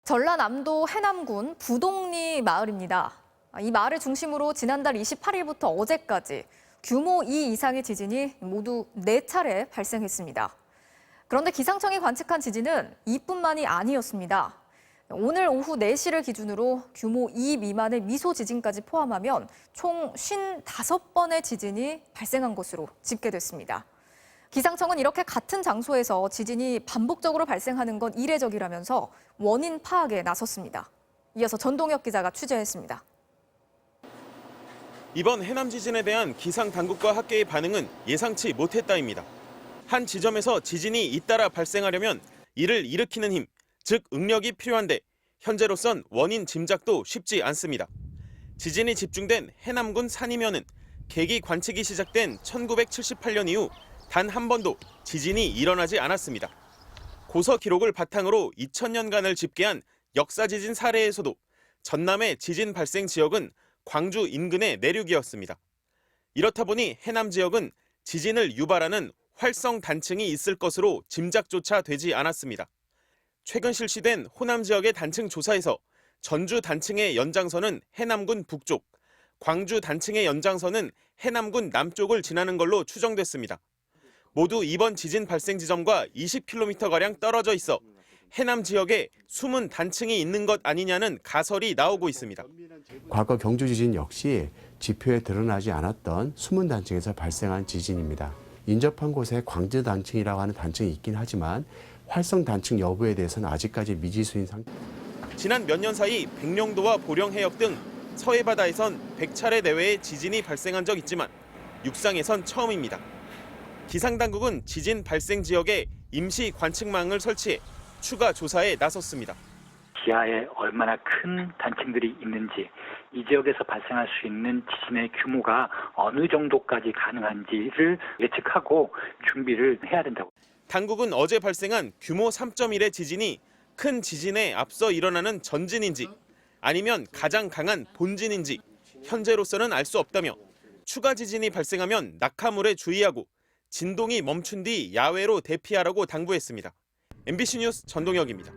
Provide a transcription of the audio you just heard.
전라남도 해남군 부동리 마을입니다. 이 마을을 중심으로 지난달 28일부터 어제까지 규모 2 이상의 지진이 모두 4차례 발생했습니다. 그런데 기상청이 관측한 지진은 이뿐만이 아니었습니다. 오늘 오후 4시를 기준으로 규모 2 미만의 미소 지진까지 포함하면 총 55번의 지진이 발생한 것으로 집계됐습니다. 기상청은 이렇게 같은 장소에서 지진이 반복적으로 발생하는 건 이례적이라면서 원인 파악에 나섰습니다. 이어서 전동혁 기자가 취재했습니다. 이번 해남 지진에 대한 기상 당국과 학계의 반응은 예상치 못했다입니다. 한 지점에서 지진이 잇따라 발생하려면 이를 일으키는 힘, 즉 응력이 필요한데 현재로선 원인 짐작도 쉽지 않습니다. 지진이 집중된 해남군 산이면은 계기 관측이 시작된 1978년 이후 단 한 번도 지진이 일어나지 않았습니다. 고서 기록을 바탕으로 2000년간을 집계한 역사 지진 사례에서도 전남의 지진 발생 지역은 광주 인근의 내륙이었습니다. 이렇다 보니 해남 지역은 지진을 유발하는 활성 단층이 있을 것으로 짐작조차 되지 않았습니다. 최근 실시된 호남 지역의 단층 조사에서 전주 단층의 연장선은 해남군 북쪽, 광주 단층의 연장선은 해남군 남쪽을 지나는 걸로 추정됐습니다. 모두 이번 지진 발생 지점과 20km가량 떨어져 있어 해남 지역에 숨은 단층이 있는 것 아니냐는 가설이 나오고 있습니다. 과거 경주 지진 역시 지표에 드러나지 않았던 숨은 단층에서 발생한 지진입니다. 인접한 곳에 광주 단층이라고 하는 단층이 있긴 하지만 활성 단층 여부에 대해서는 아직까지 미지수인 상태. 지난 몇 년 사이 백령도와 보령 해역 등 서해 바다에선 100차례 내외의 지진이 발생한 적 있지만 육상에선 처음입니다. 기상당국은 지진 발생 지역에 임시 관측망을 설치해 추가 조사에 나섰습니다. 지하에 얼마나 큰 단층들이 있는지, 이 지역에서 발생할 수 있는 지진의 규모가 어느 정도까지 가능한지를 예측하고 준비를 해야 된다고. 당국은 어제 발생한 규모 3.1의 지진이 큰 지진에 앞서 일어나는 전진인지 아니면 가장 강한 본진인지 현재로서는 알 수 없다며 추가 지진이 발생하면 낙하물에 주의하고 진동이 멈춘 뒤 야외로 대피하라고 당부했습니다. MBC 뉴스 전동혁입니다.